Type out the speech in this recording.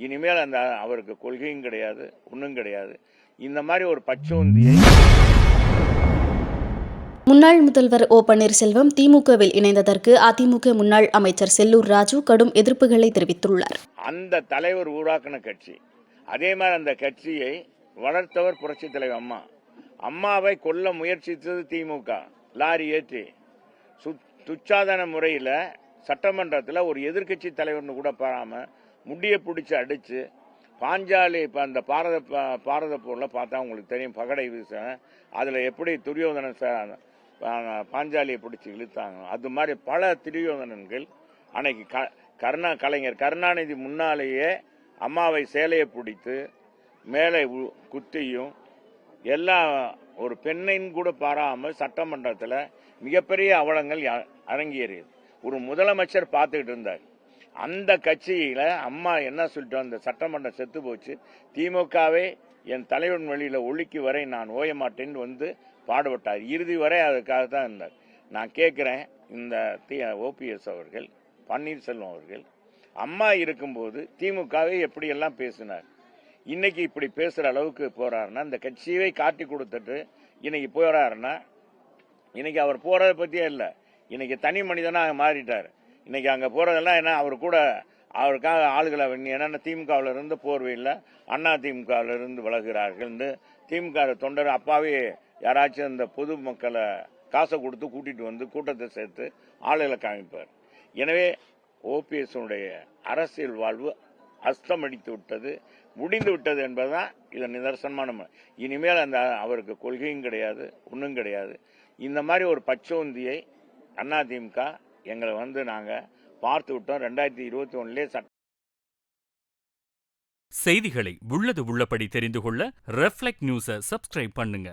இனிமேல் அந்த அவருக்கு கொள்கையும் கிடையாது, ஒன்றும் கிடையாது. இந்த மாதிரி ஒரு பச்சோந்தியை முன்னாள் முதல்வர் ஓ பன்னீர்செல்வம் திமுகவில் இணைந்ததற்கு அதிமுக முன்னாள் அமைச்சர் செல்லூர் ராஜு கடும் எதிர்ப்புகளை தெரிவித்துள்ளார். அந்த தலைவர் உருவாக்கின கட்சி, அதே மாதிரி அந்த கட்சியை வளர்த்தவர் புரட்சி தலைவர் அம்மா. அம்மாவை கொல்ல முயற்சித்தது திமுக. லாரி ஏற்றி துச்சாதன முறையில் சட்டமன்றத்தில் ஒரு எதிர்கட்சி தலைவர்னு கூட பாராம முடியை பிடிச்சி அடிச்சு பாஞ்சாலி இப்போ அந்த பாரத போரில் பார்த்தா உங்களுக்கு தெரியும், பகடை வீச அதில் எப்படி துரியோதனன் பாஞ்சாலியை பிடிச்சி இழுத்தாங்க. அது மாதிரி பல துரியோதனன்கள் அன்னைக்கு கலைஞர் கருணாநிதி முன்னாலேயே அம்மாவை சேலையை பிடித்து மேலே குத்தியும் எல்லாம் ஒரு பெண்ணின் கூட பாராமல் சட்டமன்றத்தில் மிகப்பெரிய அவலங்கள் அரங்கேறியது. ஒரு முதலமைச்சர் பார்த்துக்கிட்டு இருந்தார். அந்த கட்சியில அம்மா என்ன சொல்லிட்டு அந்த சட்டமன்றம் செத்து போச்சு, திமுகவே என் தலைவன் வழியில ஒழிக்கு வரை நான் ஓய மாட்டேன்னு வந்து பாடுபட்டார். இறுதி வரை அதுக்காக தான் இருந்தார். நான் கேட்கிறேன், இந்த ஓபிஎஸ் அவர்கள், பன்னீர்செல்வம் அவர்கள் அம்மா இருக்கும்போது திமுகவை எப்படியெல்லாம் பேசினார், இன்னைக்கு இப்படி பேசுற அளவுக்கு போறாருன்னா, இந்த கட்சியை காட்டி கொடுத்துட்டு இன்னைக்கு போறாருன்னா, இன்னைக்கு அவர் போறதை பத்தியே இல்லை, இன்னைக்கு தனி மனிதனாக மாறிட்டார். இன்னைக்கு அங்கே போறதெல்லாம் என்ன, அவர் கூட அவருக்காக ஆளுகளை என்னென்ன திமுகவில் இருந்து போர்வையில் அண்ணா திமுகவில் இருந்து விலகுகிறார்கள். திமுக தொண்டர் அப்பாவே யாராச்சும் இந்த பொது மக்களை காசை கொடுத்து கூட்டிட்டு வந்து கூட்டத்தை சேர்த்து ஆளுகளை காமிப்பார். எனவே ஓபிஎஸ்னுடைய அரசியல் வாழ்வு அஸ்தமடித்து விட்டது, முடிந்து விட்டது என்பதுதான் இதன் நிதர்சனமான. இனிமேல் அந்த அவருக்கு கொள்கையும் கிடையாது, ஒன்றும் கிடையாது. இந்த மாதிரி ஒரு பச்சோந்தியை அதிமுக எங்களை வந்து நாங்கள் பார்த்து விட்டோம். 2021 செய்திகளை உள்ளது உள்ளபடி தெரிந்து கொள்ள ரெஃப்ளெக்ட் நியூஸை சப்ஸ்கிரைப் பண்ணுங்க.